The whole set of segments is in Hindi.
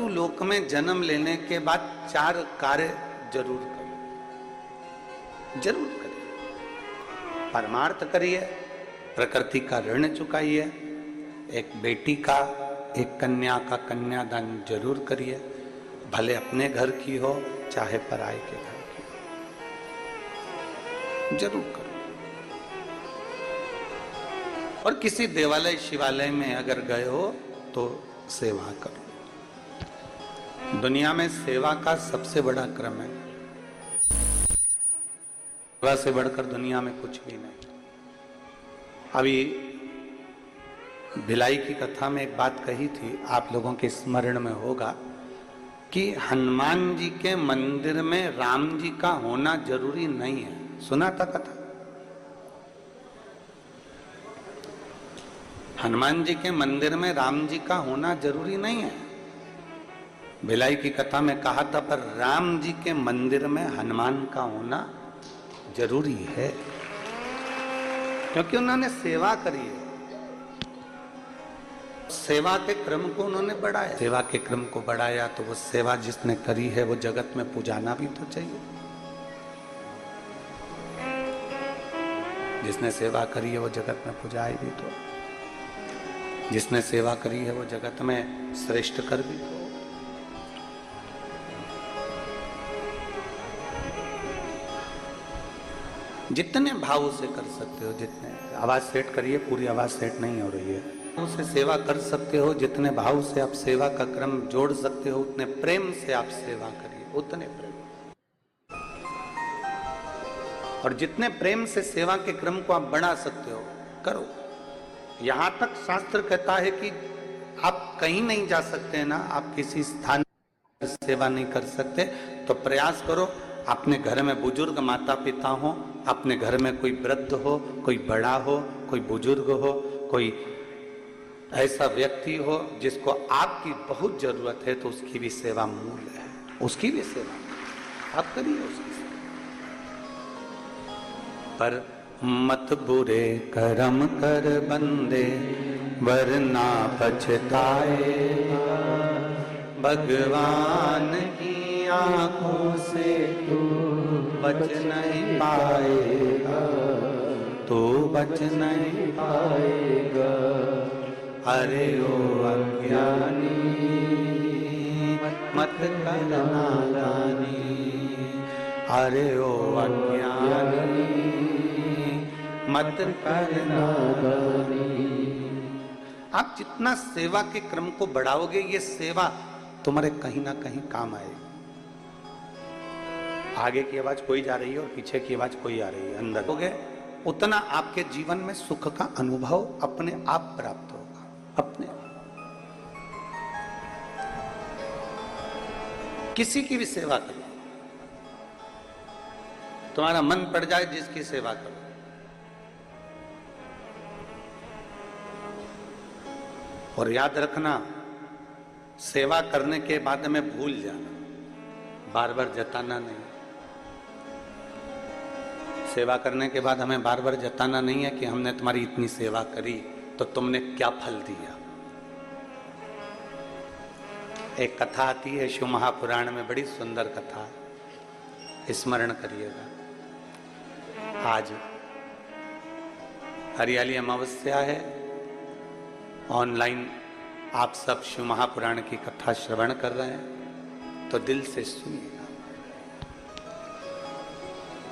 लोक में जन्म लेने के बाद 4 कार्य जरूर करो, जरूर करिए। परमार्थ करिए, प्रकृति का ऋण चुकाइए, एक बेटी का, एक कन्या का कन्यादान जरूर करिए, भले अपने घर की हो चाहे पराये के घर की हो, जरूर करो। और किसी देवालय शिवालय में अगर गए हो तो सेवा करो। दुनिया में सेवा का सबसे बड़ा क्रम है, सेवा से बढ़कर दुनिया में कुछ भी नहीं। अभी भिलाई की कथा में एक बात कही थी, आप लोगों के स्मरण में होगा कि हनुमान जी के मंदिर में राम जी का होना जरूरी नहीं है। सुना था कथा? हनुमान जी के मंदिर में राम जी का होना जरूरी नहीं है। भिलाई की कथा में कहा था, पर राम जी के मंदिर में हनुमान का होना जरूरी है, क्योंकि उन्होंने सेवा करी है। सेवा के क्रम को उन्होंने बढ़ाया, सेवा के क्रम को बढ़ाया तो वो सेवा जिसने करी है वो जगत में पुजाना भी तो चाहिए। जिसने सेवा करी है वो जगत में पुजाए भी तो, जिसने सेवा करी है वो जगत में श्रेष्ठ कर भी तो। जितने भाव से कर सकते हो, जितने, आवाज सेट करिए, पूरी आवाज सेट नहीं हो रही है। उसे सेवा कर सकते हो, जितने भाव से आप सेवा का क्रम जोड़ सकते हो, उतने प्रेम से आप सेवा करिए, उतने प्रेम। और जितने प्रेम से सेवा के क्रम को आप बढ़ा सकते हो करो। यहां तक शास्त्र कहता है कि आप कहीं नहीं जा सकते हैं ना, आप किसी स्थान पर सेवा नहीं कर सकते, तो प्रयास करो अपने घर में बुजुर्ग माता पिता हो, अपने घर में कोई वृद्ध हो, कोई बड़ा हो, कोई बुजुर्ग हो, कोई ऐसा व्यक्ति हो जिसको आपकी बहुत जरूरत है, तो उसकी भी सेवा मूल्य है, उसकी भी सेवा आप करिए उसकी सेवा। पर मत बुरे कर्म कर बंदे वरना पछताएगा, भगवान की आंखों से तू बच नहीं पाएगा, तू बच नहीं पाएगा। अरे ओ अज्ञानी मत कर नादानी, अरे ओ अज्ञानी मत कर नादानी। आप जितना सेवा के क्रम को बढ़ाओगे, ये सेवा तुम्हारे कहीं ना कहीं काम आएगी। आगे की आवाज कोई जा रही है और पीछे की आवाज कोई आ रही है, अंदर हो गए, उतना आपके जीवन में सुख का अनुभव अपने आप प्राप्त होगा, अपने। किसी की भी सेवा करो, तुम्हारा मन पड़ जाए जिसकी सेवा करो। और याद रखना, सेवा करने के बाद में भूल जाना, बार बार जताना नहीं। सेवा करने के बाद हमें बार बार जताना नहीं है कि हमने तुम्हारी इतनी सेवा करी तो तुमने क्या फल दिया। एक कथा आती है शिव महापुराण में, बड़ी सुंदर कथा, स्मरण करिएगा। आज हरियाली अमावस्या है, ऑनलाइन आप सब शिव महापुराण की कथा श्रवण कर रहे हैं, तो दिल से सुनिएगा।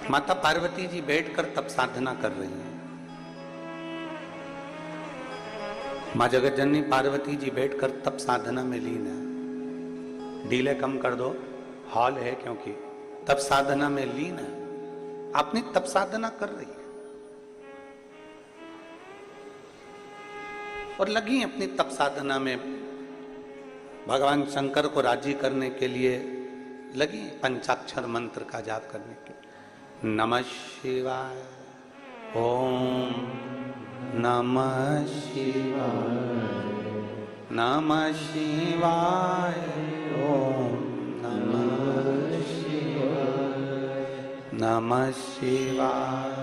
माता पार्वती जी बैठकर तप साधना कर रही हैं। मां जगत जननी पार्वती जी बैठकर तप साधना में लीन है। डीले कम कर दो, हॉल है, क्योंकि तप साधना में लीन है, अपनी तप साधना कर रही है और लगी अपनी तप साधना में, भगवान शंकर को राजी करने के लिए लगी, पंचाक्षर मंत्र का जाप करने के लिए। नमः शिवाय, ओम नमः शिवाय, नमः शिवाय, ओम नमः शिवाय, नमः शिवाय,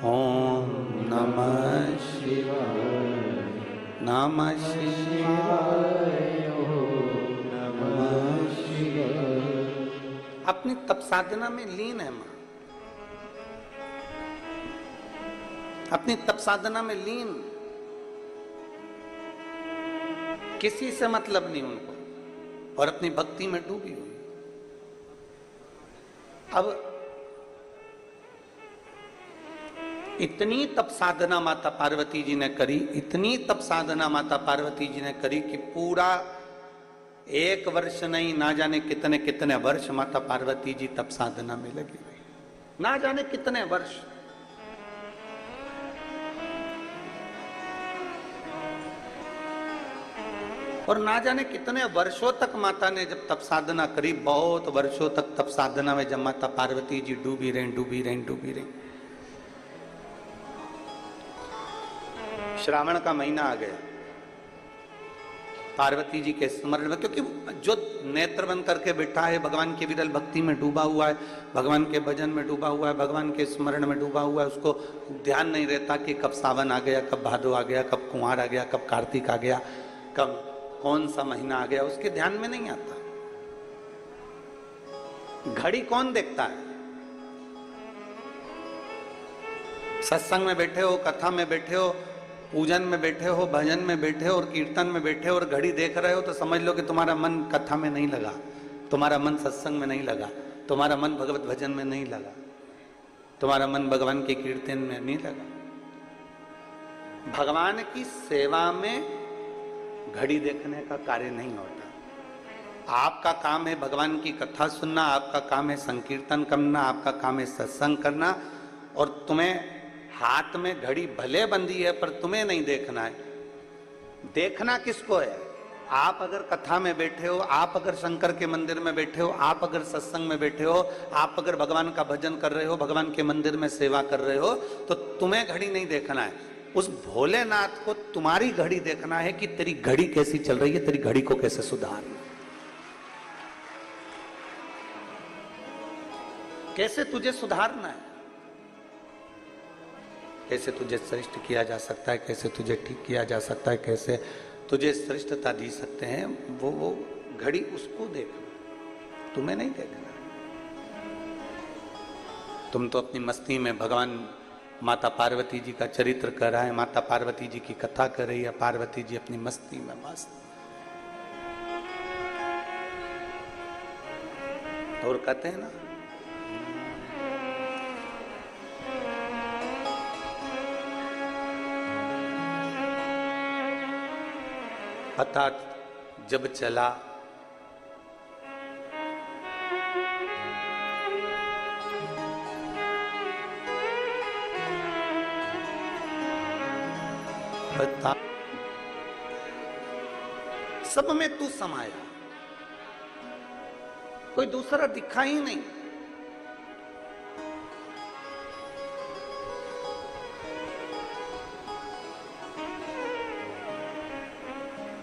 ओम नमः शिवाय, नमः शिवाय, ओम नमः अपनी तप साधना में लीन है मां, अपनी तप साधना में लीन, किसी से मतलब नहीं उनको, और अपनी भक्ति में डूबी हुई। अब इतनी तप साधना माता पार्वती जी ने करी, इतनी तप साधना माता पार्वती जी ने करी कि पूरा 1 वर्ष नहीं, ना जाने कितने कितने वर्ष माता पार्वती जी तप साधना में लगी रही, ना जाने कितने वर्ष। और ना जाने कितने वर्षों तक माता ने जब तप साधना करी, बहुत वर्षों तक तप साधना में जब माता पार्वती जी डूबी रही, डूबी रही, डूबी रही। श्रावण का महीना आ गया, पार्वती जी के स्मरण में, क्योंकि जो नेत्र बंद करके बैठा है, भगवान के विरल भक्ति में डूबा हुआ है, भगवान के भजन में डूबा हुआ है, भगवान के स्मरण में डूबा हुआ है, उसको ध्यान नहीं रहता कि कब सावन आ गया, कब भादो आ गया, कब कुंवार आ गया, कब कार्तिक आ गया, कब कौन सा महीना आ गया, उसके ध्यान में नहीं आता। घड़ी कौन देखता है? सत्संग में बैठे हो, कथा में बैठे हो, पूजन में बैठे हो, भजन में बैठे हो और कीर्तन में बैठे हो और घड़ी देख रहे हो, तो समझ लो कि तुम्हारा मन कथा में नहीं लगा, तुम्हारा मन सत्संग में नहीं लगा, तुम्हारा मन भगवत भजन में नहीं लगा, तुम्हारा मन भगवान के कीर्तन में नहीं लगा। भगवान की सेवा में घड़ी देखने का कार्य नहीं होता। आपका काम है भगवान की कथा सुनना, आपका काम है संकीर्तन करना, आपका काम है सत्संग करना, और तुम्हें हाथ में घड़ी भले बंधी है पर तुम्हें नहीं देखना है। देखना किसको है? आप अगर कथा में बैठे हो, आप अगर शंकर के मंदिर में बैठे हो, आप अगर सत्संग में बैठे हो, आप अगर भगवान का भजन कर रहे हो, भगवान के मंदिर में सेवा कर रहे हो, तो तुम्हें घड़ी नहीं देखना है। उस भोलेनाथ को तुम्हारी घड़ी देखना है कि तेरी घड़ी कैसी चल रही है, तेरी घड़ी को कैसे सुधारना, कैसे तुझे सुधारना है, कैसे तुझे श्रेष्ठ किया जा सकता है, कैसे तुझे ठीक किया जा सकता है, कैसे तुझे श्रेष्ठता दी सकते हैं, वो घड़ी उसको देखना, तुम्हें नहीं देखना। तुम तो अपनी मस्ती में भगवान माता पार्वती जी का चरित्र कर रहा है, माता पार्वती जी की कथा कर रही है, पार्वती जी अपनी मस्ती में मस्त। और कहते हैं ना, पता जब चला पता सब में तू समाया, कोई दूसरा दिखा ही नहीं।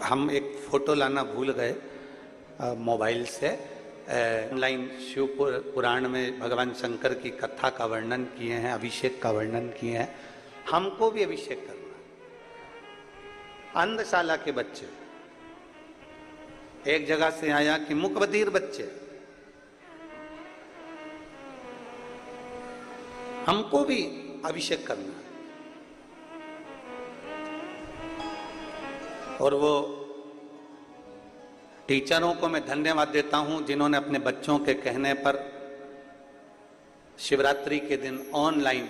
हम एक फोटो लाना भूल गए मोबाइल से। ऑनलाइन शिव पुराण में भगवान शंकर की कथा का वर्णन किए हैं, अभिषेक का वर्णन किए हैं। हमको भी अभिषेक करना। अंधशाला के बच्चे, एक जगह से आया कि मुकबधीर बच्चे, हमको भी अभिषेक करना। और वो टीचरों को मैं धन्यवाद देता हूं जिन्होंने अपने बच्चों के कहने पर शिवरात्रि के दिन ऑनलाइन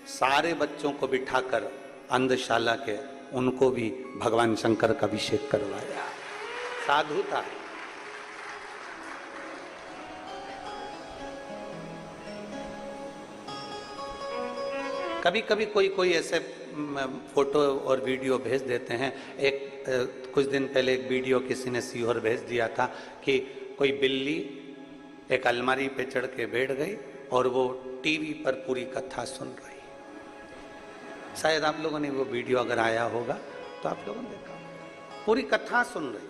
सारे बच्चों को बिठाकर अंधशाला के उनको भी भगवान शंकर का अभिषेक करवाया। साधुता। कभी कभी कोई ऐसे फोटो और वीडियो भेज देते हैं। कुछ दिन पहले एक वीडियो किसी ने सीहोर भेज दिया था कि कोई बिल्ली एक अलमारी पे चढ़ के बैठ गई और वो टीवी पर पूरी कथा सुन रही। शायद आप लोगों ने वो वीडियो अगर आया होगा तो आप लोगों ने देखा, पूरी कथा सुन रही।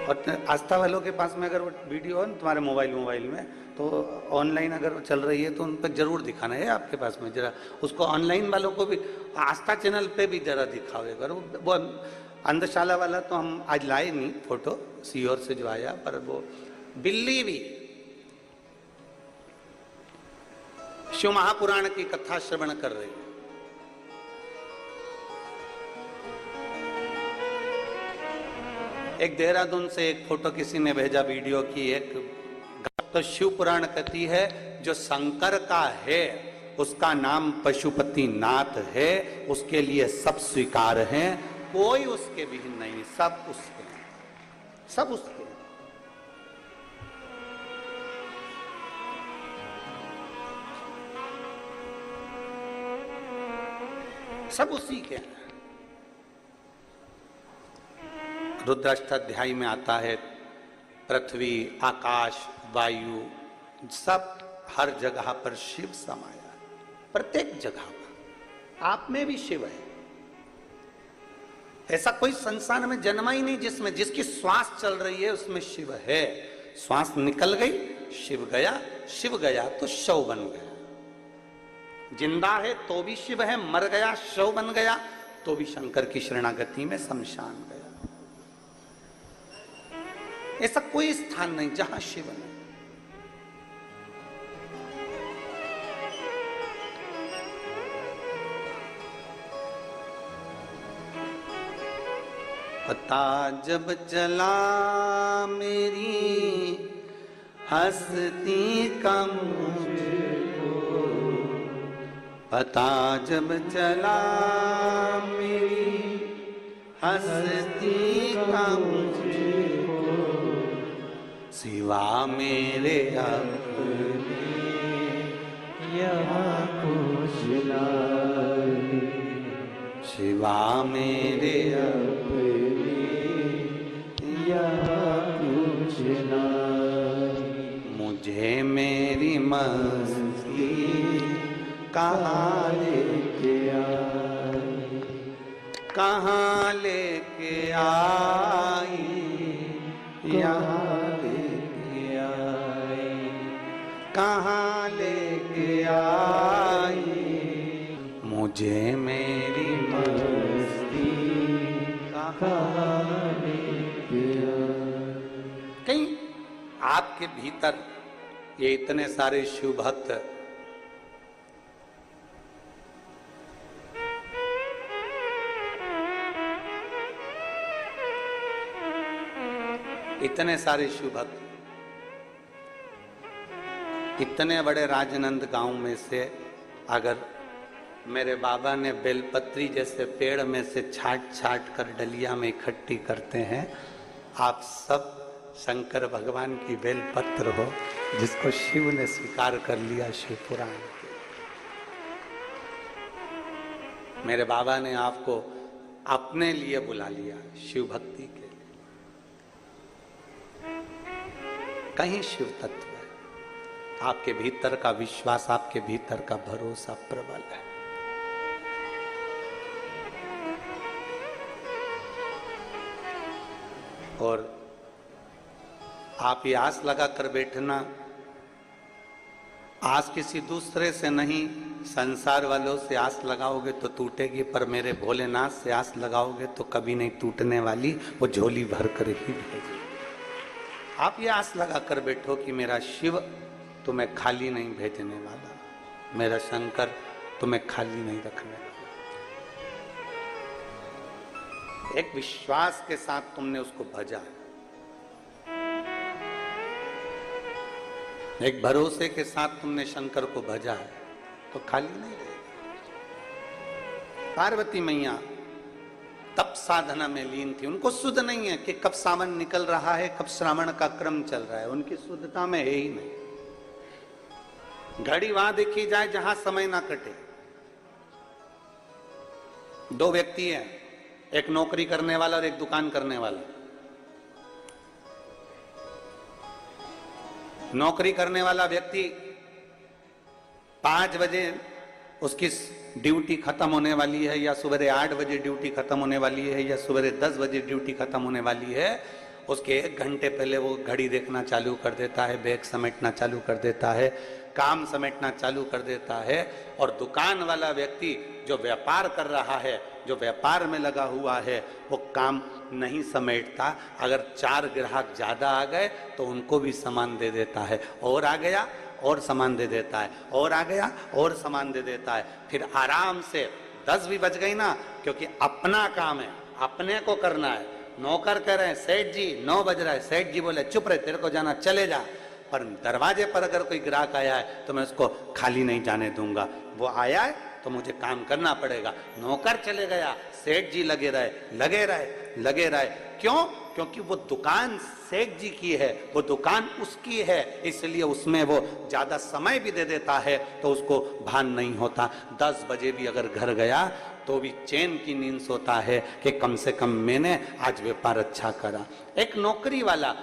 और आस्था वालों के पास में अगर वो वीडियो है ना तुम्हारे मोबाइल में, तो ऑनलाइन अगर चल रही है तो उन पर जरूर दिखाना है आपके पास में। जरा उसको ऑनलाइन वालों को भी आस्था चैनल पे भी जरा दिखाओ। अगर वो अंधशाला वाला तो हम आज लाए नहीं फोटो, सीहोर से जो आया, पर वो बिल्ली भी शिव महापुराण की कथा श्रवण कर रही है। एक देहरादून से एक फोटो किसी ने भेजा वीडियो की, एक तो शिव पुराण कहती है जो शंकर का है उसका नाम पशुपति नाथ है, उसके लिए सब स्वीकार हैं, कोई उसके विहीन नहीं, सब उसके हैं, सब उसके हैं। सब उसी के हैं। रुद्राष्टाध्यायी में आता है पृथ्वी, आकाश, वायु, सब हर जगह पर शिव समाया, प्रत्येक जगह पर। आप में भी शिव है। ऐसा कोई संसार में जन्मा ही नहीं जिसमें, जिसकी श्वास चल रही है उसमें शिव है। श्वास निकल गई, शिव गया, शिव गया तो शव बन गया। जिंदा है तो भी शिव है, मर गया शव बन गया तो भी शंकर की शरणागति में शमशान गया। ऐसा कोई स्थान नहीं जहां शिव नहीं। पता जब चला मेरी हस्ती का मुझको, पता जब चला मेरी हस्ती का मुझको, सिवा मेरे अपने यहाँ कुछ नहीं, सिवा मेरे अपने यहाँ कुछ नहीं। मुझे मेरी मस्ती कहाँ लेके आई, कहाँ लेके आई, यहाँ लेके आई, कहाँ लेके आई। मुझे मेरी मस्ती कहाँ लेके आई। कहीं आपके भीतर ये इतने सारे शिव भक्त इतने सारे शिव भक्त इतने बड़े राजनंद गांव में से अगर मेरे बाबा ने बेलपत्री जैसे पेड़ में से छाट छाट कर डलिया में इकट्ठी करते हैं, आप सब शंकर भगवान की बेलपत्र हो जिसको शिव ने स्वीकार कर लिया शिव पुराण के। मेरे बाबा ने आपको अपने लिए बुला लिया शिव भक्ति के लिए। कहीं शिव तत्व है, आपके भीतर का विश्वास, आपके भीतर का भरोसा प्रबल है। और आप ये आस लगा कर बैठना, आस किसी दूसरे से नहीं, संसार वालों से आस लगाओगे तो टूटेगी, पर मेरे भोलेनाथ से आस लगाओगे तो कभी नहीं टूटने वाली, वो झोली भर कर ही भेजेगी। आप ये आस लगा कर बैठो कि मेरा शिव तुम्हें खाली नहीं भेजने वाला, मेरा शंकर तुम्हें खाली नहीं रखने वाला। एक विश्वास के साथ तुमने उसको भजा, एक भरोसे के साथ तुमने शंकर को भजा है तो खाली नहीं रहेगा। पार्वती मैया तप साधना में लीन थी, उनको शुद्ध नहीं है कि कब सावन निकल रहा है, कब श्रावण का क्रम चल रहा है, उनकी शुद्धता में है ही नहीं। घड़ी वहां देखी जाए जहां समय ना कटे। दो व्यक्ति हैं, एक नौकरी करने वाला और एक दुकान करने वाला। नौकरी करने वाला व्यक्ति 5 बजे उसकी ड्यूटी खत्म होने वाली है, या सुबह 8 बजे ड्यूटी खत्म होने वाली है, या सुबह 10 बजे ड्यूटी खत्म होने वाली है, उसके 1 घंटे पहले वो घड़ी देखना चालू कर देता है, बैग समेटना चालू कर देता है, काम समेटना चालू कर देता है। और दुकान वाला व्यक्ति जो व्यापार कर रहा है जो व्यापार में लगा हुआ है वो काम नहीं समेटता। अगर 4 ग्राहक ज्यादा आ गए तो उनको भी सामान दे देता है, और आ गया और सामान दे देता है, और आ गया और सामान दे देता है। फिर आराम से 10 भी बज गई ना, क्योंकि अपना काम है, अपने को करना है। नौकर कह रहे हैं सेठ जी 9 बज रहा है, सेठ जी बोले चुप रहे, तेरे को जाना चले जा। पर दरवाजे पर अगर कोई ग्राहक आया है तो मैं उसको खाली नहीं जाने दूंगा, वो आया है तो मुझे काम करना पड़ेगा। नौकर चले गया, सेठ जी लगे रहे लगे रहे लगे रहे। क्यों? क्योंकि वो दुकान सेठ जी की है, वो दुकान उसकी है, इसलिए उसमें वो ज्यादा समय भी दे देता है तो उसको भान नहीं होता। 10 बजे भी अगर घर गया तो भी चैन की नींद सोता है कि कम से कम मैंने आज व्यापार अच्छा करा। एक नौकरी वाला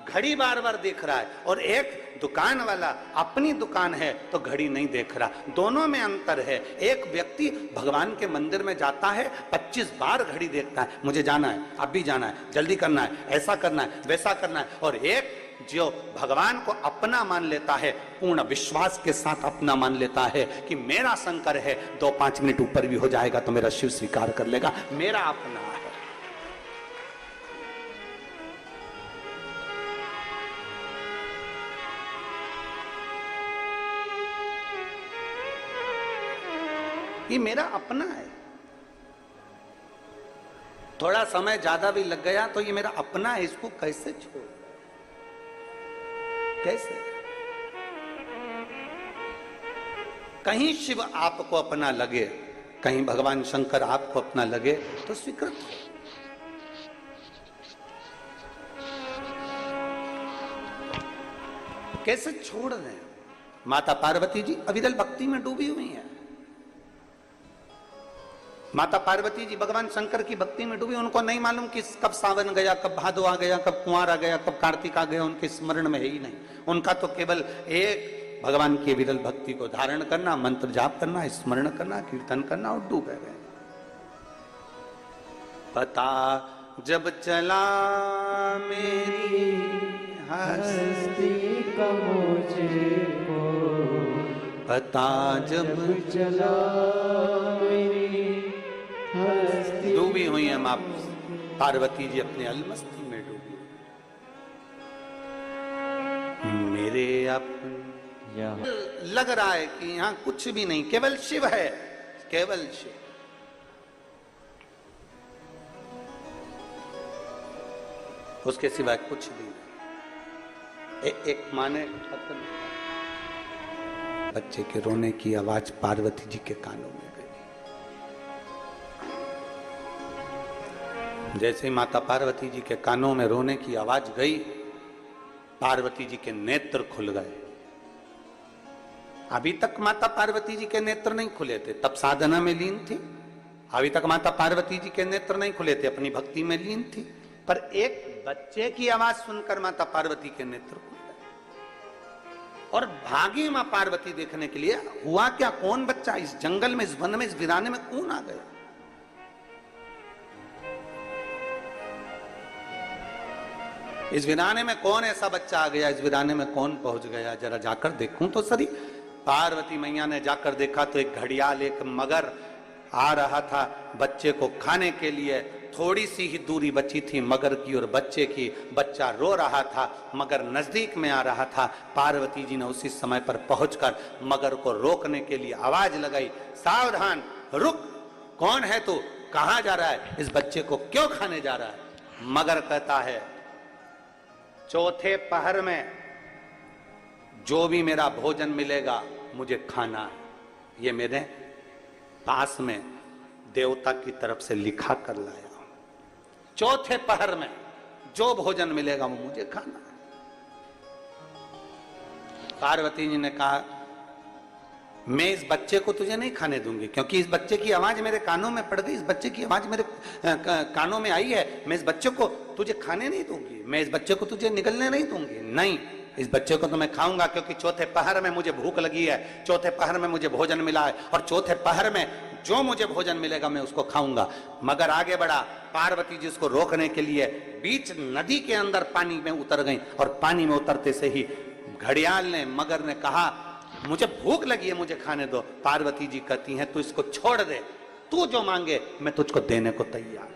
घड़ी बार बार देख रहा है और एक दुकान वाला अपनी दुकान है तो घड़ी नहीं देख रहा। दोनों में अंतर है। एक व्यक्ति भगवान के मंदिर में जाता है 25 बार घड़ी देखता है, मुझे जाना है, अब भी जाना है, जल्दी करना है, ऐसा करना है, वैसा करना है। और एक जो भगवान को अपना मान लेता है, पूर्ण विश्वास के साथ अपना मान लेता है कि मेरा शंकर है, 2-5 मिनट ऊपर भी हो जाएगा तो मेरा शिव स्वीकार कर लेगा, मेरा अपना है। ये मेरा अपना है। थोड़ा समय ज्यादा भी लग गया तो ये मेरा अपना है, इसको कैसे छोड़, कैसे? कहीं शिव आपको अपना लगे, कहीं भगवान शंकर आपको अपना लगे तो स्वीकृत हो। कैसे छोड़ दें? माता पार्वती जी अविरल भक्ति में डूबी हुई हैं। माता पार्वती जी भगवान शंकर की भक्ति में डूबी। उनको नहीं मालूम कि कब सावन गया, कब भादो आ गया, कब कुंवार आ गया, कब कार्तिक आ गया, उनके स्मरण में है ही नहीं। उनका तो केवल एक भगवान की विरल भक्ति को धारण करना, मंत्र जाप करना, स्मरण करना, कीर्तन करना और डूबे गए। पता जब चला मेरी हस्ती का मुझको, पता जब चला मेरी हस्ती। डूबी हुई है मां पार्वती जी, अपने अलमस्ती में डूबी। मेरे अपने लग रहा है कि यहां कुछ भी नहीं, केवल शिव है, केवल शिव। उसके सिवाय कुछ भी नहीं। एक माँ ने बच्चे के रोने की आवाज पार्वती जी के कानों में गई। जैसे ही माता पार्वती जी के कानों में रोने की आवाज गई, पार्वती जी के नेत्र खुल गए। अभी तक माता पार्वती जी के नेत्र नहीं खुले थे, तब साधना में लीन थी। अभी तक माता पार्वती जी के नेत्र नहीं खुले थे, अपनी भक्ति में लीन थी। पर एक बच्चे की आवाज सुनकर माता पार्वती के नेत्र खुल गए और भागी मां पार्वती देखने के लिए। हुआ क्या? कौन बच्चा इस जंगल में, इस वन में, इस वीराने में कौन आ गया? इस वीराने में कौन ऐसा बच्चा आ गया? इस वीराने में कौन पहुंच गया? जरा जाकर देखूं तो सही। पार्वती मैया ने जाकर देखा तो एक घड़ियाल, एक मगर आ रहा था बच्चे को खाने के लिए। थोड़ी सी ही दूरी बची थी मगर की और बच्चे की। बच्चा रो रहा था, मगर नजदीक में आ रहा था। पार्वती जी ने उसी समय पर पहुंचकर मगर को रोकने के लिए आवाज लगाई, सावधान, रुक, कौन है तू? कहां जा रहा है? इस बच्चे को क्यों खाने जा रहा है? मगर कहता है, चौथे पहर में जो भी मेरा भोजन मिलेगा मुझे खाना है। ये मेरे पास में देवता की तरफ से लिखा कर लाया। चौथे पहर में जो भोजन मिलेगा वो मुझे खाना है। पार्वती जी ने कहा, मैं इस बच्चे को तुझे नहीं खाने दूंगी, क्योंकि इस बच्चे की आवाज मेरे कानों में पड़ गई, इस बच्चे की आवाज मेरे कानों में आई है। मैं इस बच्चे को तुझे खाने नहीं दूंगी, मैं इस बच्चे को तुझे निगलने नहीं दूंगी। नहीं, इस बच्चे को तो मैं खाऊंगा, क्योंकि चौथे पहर में मुझे भूख लगी है, चौथे पहर में मुझे भोजन मिला है, और चौथे पहर में जो मुझे भोजन मिलेगा मैं उसको खाऊंगा। मगर आगे बढ़ा। पार्वती जी उसको रोकने के लिए बीच नदी के अंदर पानी में उतर गई, और पानी में उतरते से ही घड़ियाल ने, मगर ने कहा, मुझे भूख लगी है, मुझे खाने दो। पार्वती जी कहती हैं, तू इसको छोड़ दे, तू जो मांगे मैं तुझको देने को तैयार हूं।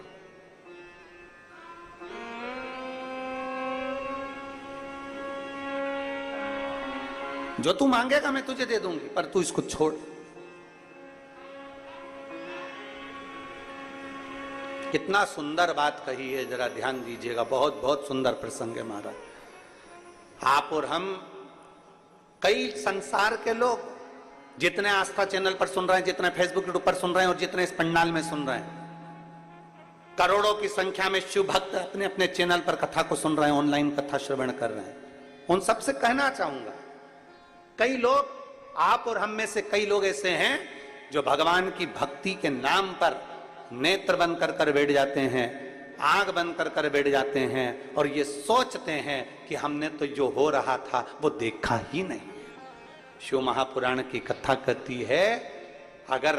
जो तू मांगेगा मैं तुझे दे दूंगी, पर तू इसको छोड़। कितना सुंदर बात कही है, जरा ध्यान दीजिएगा। बहुत बहुत सुंदर प्रसंग है महाराज। आप और हम, कई संसार के लोग जितने आस्था चैनल पर सुन रहे हैं, जितने फेसबुक यूट्यूब पर सुन रहे हैं और जितने इस पंडाल में सुन रहे हैं, करोड़ों की संख्या में शिव भक्त अपने अपने चैनल पर कथा को सुन रहे हैं, ऑनलाइन कथा श्रवण कर रहे हैं। उन सबसे कहना चाहूंगा, कई लोग, आप और हम में से कई लोग ऐसे हैं जो भगवान की भक्ति के नाम पर नेत्र बंद कर बैठ जाते हैं, आंख बंद कर बैठ जाते हैं और ये सोचते हैं कि हमने तो जो हो रहा था वो देखा ही नहीं। शिव महापुराण की कथा कहती है, अगर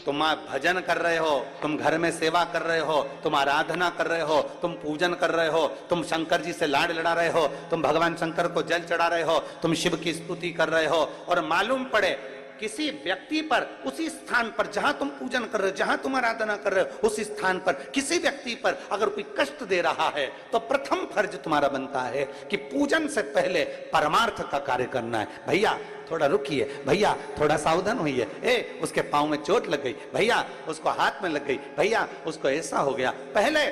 तुम भजन कर रहे हो, तुम घर में सेवा कर रहे हो, तुम आराधना कर रहे हो, तुम पूजन कर रहे हो, तुम शंकर जी से लाड लड़ा रहे हो, तुम भगवान शंकर को जल चढ़ा रहे हो, तुम शिव की स्तुति कर रहे हो, और मालूम पड़े किसी व्यक्ति पर, उसी स्थान पर जहां तुम पूजन कर रहे हो, जहां तुम आराधना कर रहे हो, उस स्थान पर किसी व्यक्ति पर अगर कोई कष्ट दे रहा है, तो प्रथम फर्ज तुम्हारा बनता है कि पूजन से पहले परमार्थ का कार्य करना है। भैया थोड़ा रुकिए, भैया थोड़ा सावधान होइए, ए उसके पांव में चोट लग गई, भैया उसको हाथ में लग गई, भैया उसको ऐसा हो गया। पहले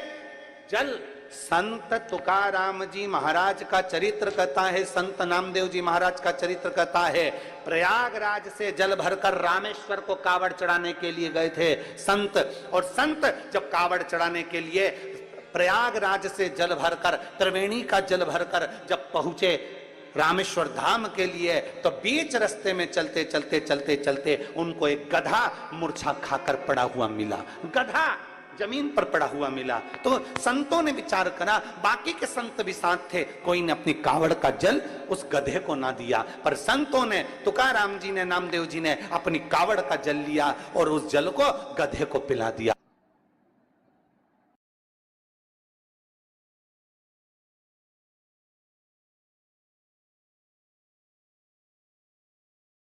जल, संत तुकाराम जी महाराज का चरित्र कहता है, संत नामदेव जी महाराज का चरित्र कहता है, प्रयागराज से जल भरकर रामेश्वर को कावड़ चढ़ाने के लिए गए थे संत। और संत जब कावड़ चढ़ाने के लिए प्रयागराज से जल भरकर, त्रिवेणी का जल भरकर जब पहुंचे रामेश्वर धाम के लिए, तो बीच रास्ते में चलते चलते चलते चलते उनको एक गधा मूर्छा खाकर पड़ा हुआ मिला। गधा जमीन पर पड़ा हुआ मिला। तो संतों ने विचार करा, बाकी के संत भी साथ थे, कोई ने अपनी कावड़ का जल उस गधे को ना दिया, पर संतों ने, तुकाराम जी ने, नामदेव जी ने अपनी कावड़ का जल लिया और उस जल को गधे को पिला दिया।